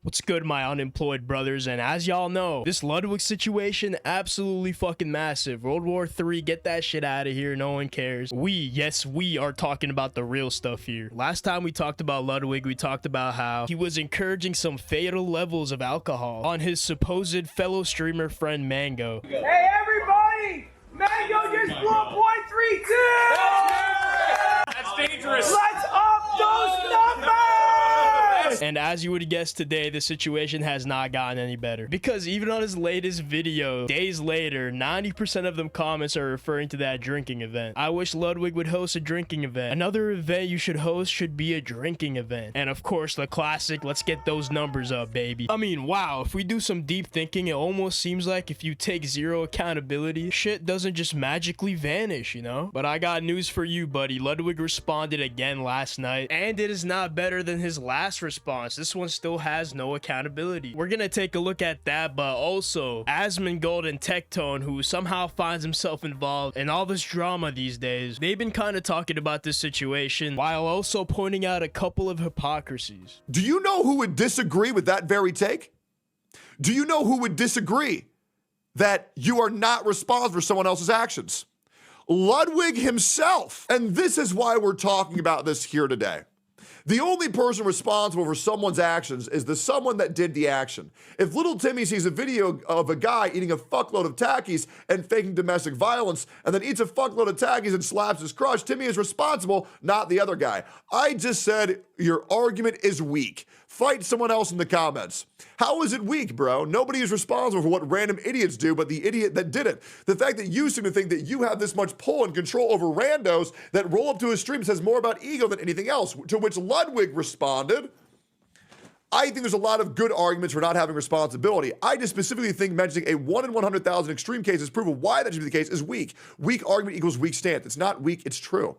What's good, my unemployed brothers? And as y'all know, this Ludwig situation, absolutely fucking massive. World War III, get that shit out of here. No one cares. Yes, we are talking about the real stuff here. Last time we talked about Ludwig, we talked about how he was encouraging some fatal levels of alcohol on his supposed fellow streamer friend Mango. Hey, everybody! Mango just blew a .32! That's dangerous. Let's up those numbers! And as you would guess today, the situation has not gotten any better. Because even on his latest video, days later, 90% of them comments are referring to that drinking event. I wish Ludwig would host a drinking event. Another event you should host should be a drinking event. And of course, the classic, let's get those numbers up, baby. I mean, wow, if we do some deep thinking, it almost seems like if you take zero accountability, shit doesn't just magically vanish, you know? But I got news for you, buddy. Ludwig responded again last night, and it is not better than his last response. This one still has no accountability. We're gonna take a look at that, but also Asmongold and Tectone, who somehow finds himself involved in all this drama these days. They've been kind of talking about this situation while also pointing out a couple of hypocrisies. Do you know who would disagree with that very take? Do you know who would disagree that you are not responsible for someone else's actions? Ludwig himself. And this is why we're talking about this here today. The only person responsible for someone's actions is the someone that did the action. If little Timmy sees a video of a guy eating a fuckload of Takis and faking domestic violence and then eats a fuckload of Takis and slaps his crush, Timmy is responsible, not the other guy. I just said your argument is weak. Fight someone else in the comments. How is it weak, bro? Nobody is responsible for what random idiots do but the idiot that did it. The fact that you seem to think that you have this much pull and control over randos that roll up to his stream says more about ego than anything else, to which Ludwig responded, I think there's a lot of good arguments for not having responsibility. I just specifically think mentioning a 1 in 100,000 extreme cases proof of why that should be the case is weak. Weak argument equals weak stance. It's not weak, it's true.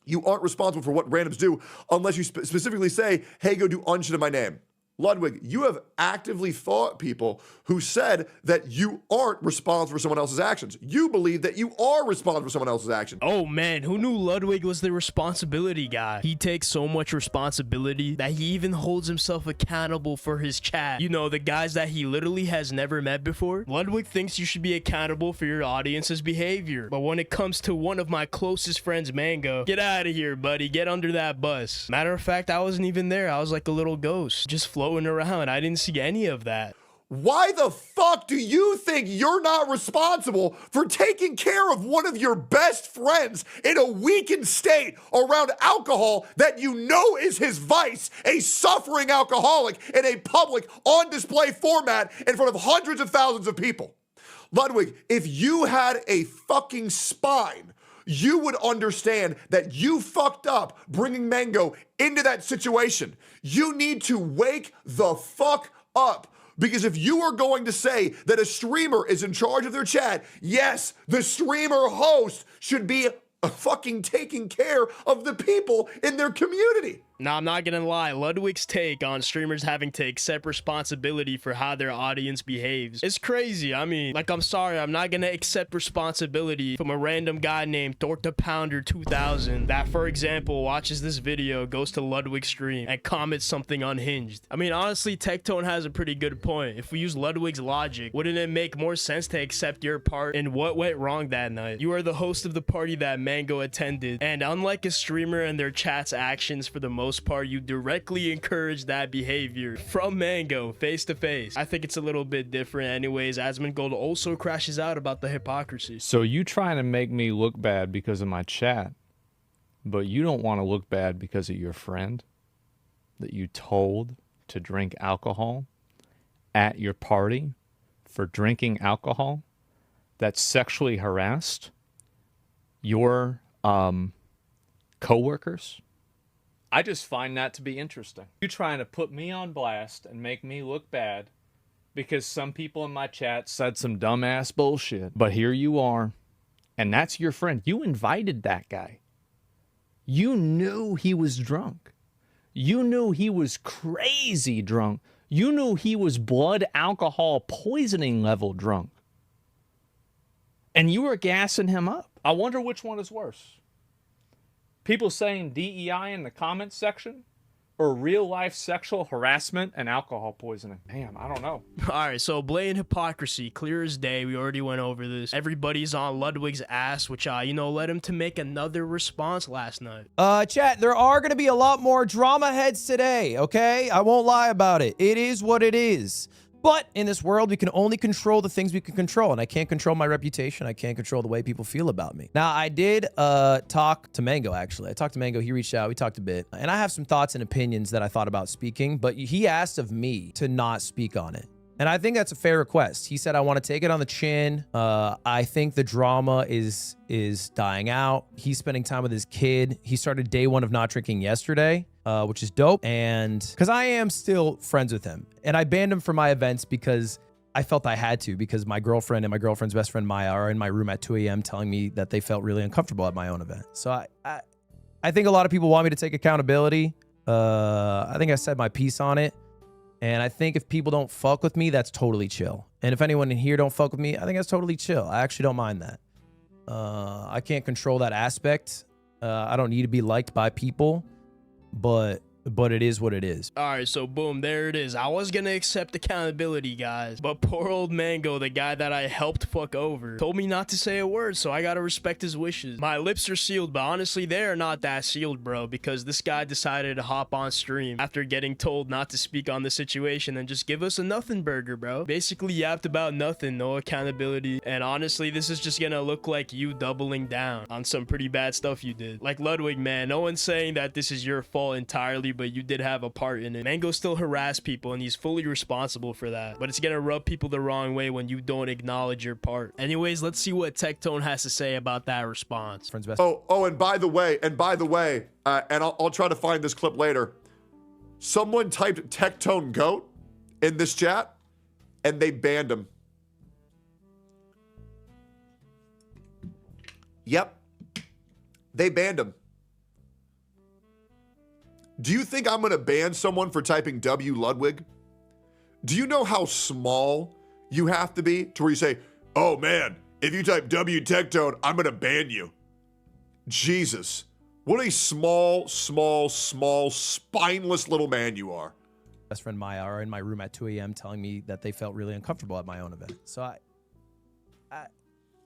You aren't responsible for what randoms do unless you specifically say, hey, go do unshit in my name. Ludwig, you have actively fought people who said that you aren't responsible for someone else's actions. You believe that you are responsible for someone else's actions. Oh man, who knew Ludwig was the responsibility guy? He takes so much responsibility that he even holds himself accountable for his chat. You know, the guys that he literally has never met before. Ludwig thinks you should be accountable for your audience's behavior. But when it comes to one of my closest friends, Mango, get out of here, buddy. Get under that bus. Matter of fact, I wasn't even there. I was like a little ghost, just floating around. I didn't see any of that. Why the fuck do you think you're not responsible for taking care of one of your best friends in a weakened state around alcohol that you know is his vice, a suffering alcoholic in a public on display format in front of hundreds of thousands of people? Ludwig, if you had a fucking spine, you would understand that you fucked up bringing Mango into that situation. You need to wake the fuck up. Because if you are going to say that a streamer is in charge of their chat, yes, the streamer host should be fucking taking care of the people in their community. Now, I'm not gonna lie, Ludwig's take on streamers having to accept responsibility for how their audience behaves is crazy. I mean, like, I'm sorry, I'm not gonna accept responsibility from a random guy named Torta Pounder 2000 that, for example, watches this video, goes to Ludwig's stream, and comments something unhinged. I mean, honestly, Tectone has a pretty good point. If we use Ludwig's logic, wouldn't it make more sense to accept your part in what went wrong that night? You are the host of the party that Mango attended, and unlike a streamer and their chat's actions for the most part, you directly encourage that behavior from Mango face to face. I think it's a little bit different. Anyways, Asmongold also crashes out about the hypocrisy. So you trying to make me look bad because of my chat, but you don't want to look bad because of your friend that you told to drink alcohol at your party for drinking alcohol that sexually harassed your coworkers? I just find that to be interesting. You trying to put me on blast and make me look bad because some people in my chat said some dumbass bullshit. But here you are, and that's your friend. You invited that guy. You knew he was drunk. You knew he was crazy drunk. You knew he was blood alcohol poisoning level drunk. And you were gassing him up. I wonder which one is worse. People saying DEI in the comments section or real-life sexual harassment and alcohol poisoning? Damn, I don't know. All right, so blatant hypocrisy, clear as day. We already went over this. Everybody's on Ludwig's ass, which, led him to make another response last night. Chat, there are going to be a lot more drama heads today, okay? I won't lie about it. It is what it is. But in this world, we can only control the things we can control, and I can't control my reputation. I can't control the way people feel about me. Now, I did talk to Mango, actually. I talked to Mango. He reached out. We talked a bit. And I have some thoughts and opinions that I thought about speaking, but he asked of me to not speak on it. And I think that's a fair request. He said, I want to take it on the chin. I think the drama is dying out. He's spending time with his kid. He started day one of not drinking yesterday, which is dope. And because I am still friends with him. And I banned him from my events because I felt I had to, because my girlfriend and my girlfriend's best friend, Maya, are in my room at 2 a.m. telling me that they felt really uncomfortable at my own event. So I think a lot of people want me to take accountability. I think I said my piece on it. And I think if people don't fuck with me, that's totally chill. And if anyone in here don't fuck with me, I think that's totally chill. I actually don't mind that. I can't control that aspect. I don't need to be liked by people, but it is what it is. All right, so boom, there it is. I was gonna accept accountability, guys, but poor old Mango, the guy that I helped fuck over, told me not to say a word, so I gotta respect his wishes. My lips are sealed, but honestly, they are not that sealed, bro, because this guy decided to hop on stream after getting told not to speak on the situation and just give us a nothing burger, bro. Basically yapped about nothing, no accountability, and honestly, this is just gonna look like you doubling down on some pretty bad stuff you did. Like Ludwig, man, no one's saying that this is your fault entirely, but you did have a part in it. Mango still harassed people, and he's fully responsible for that. But it's gonna rub people the wrong way when you don't acknowledge your part. Anyways, let's see what Tectone has to say about that response. Friends best. Oh, and by the way, and I'll try to find this clip later. Someone typed Tectone GOAT in this chat, and they banned him. Yep. They banned him. Do you think I'm going to ban someone for typing W Ludwig? Do you know how small you have to be to where you say, oh man, if you type W Tectone, I'm going to ban you? Jesus. What a small, spineless little man you are. Best friend Maya are in my room at 2 a.m. telling me that they felt really uncomfortable at my own event. So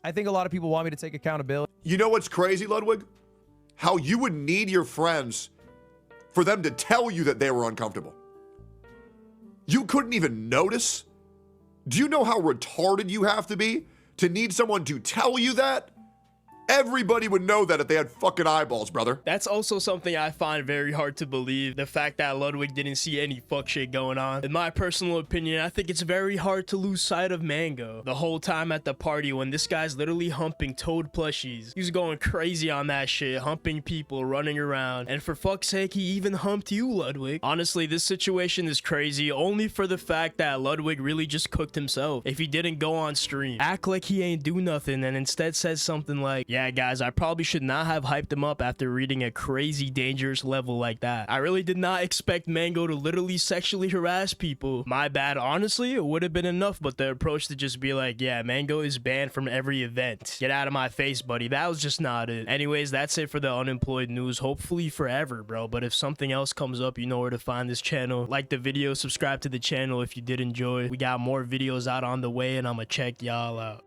I think a lot of people want me to take accountability. You know what's crazy, Ludwig? How you would need your friends for them to tell you that they were uncomfortable. You couldn't even notice? Do you know how retarded you have to be to need someone to tell you that? Everybody would know that if they had fucking eyeballs, brother. That's also something I find very hard to believe. The fact that Ludwig didn't see any fuck shit going on. In my personal opinion, I think it's very hard to lose sight of Mango. The whole time at the party when this guy's literally humping Toad plushies. He was going crazy on that shit, humping people, running around. And for fuck's sake, he even humped you, Ludwig. Honestly, this situation is crazy only for the fact that Ludwig really just cooked himself. If he didn't go on stream, act like he ain't do nothing, and instead says something like, yeah, guys, I probably should not have hyped him up after reading a crazy dangerous level like that. I really did not expect Mango to literally sexually harass people. My bad. Honestly, it would have been enough, but the approach to just be like, yeah, Mango is banned from every event. Get out of my face, buddy. That was just not it. Anyways, that's it for the unemployed news. Hopefully forever, bro. But if something else comes up, you know where to find this channel. Like the video, subscribe to the channel if you did enjoy. We got more videos out on the way, and I'ma check y'all out.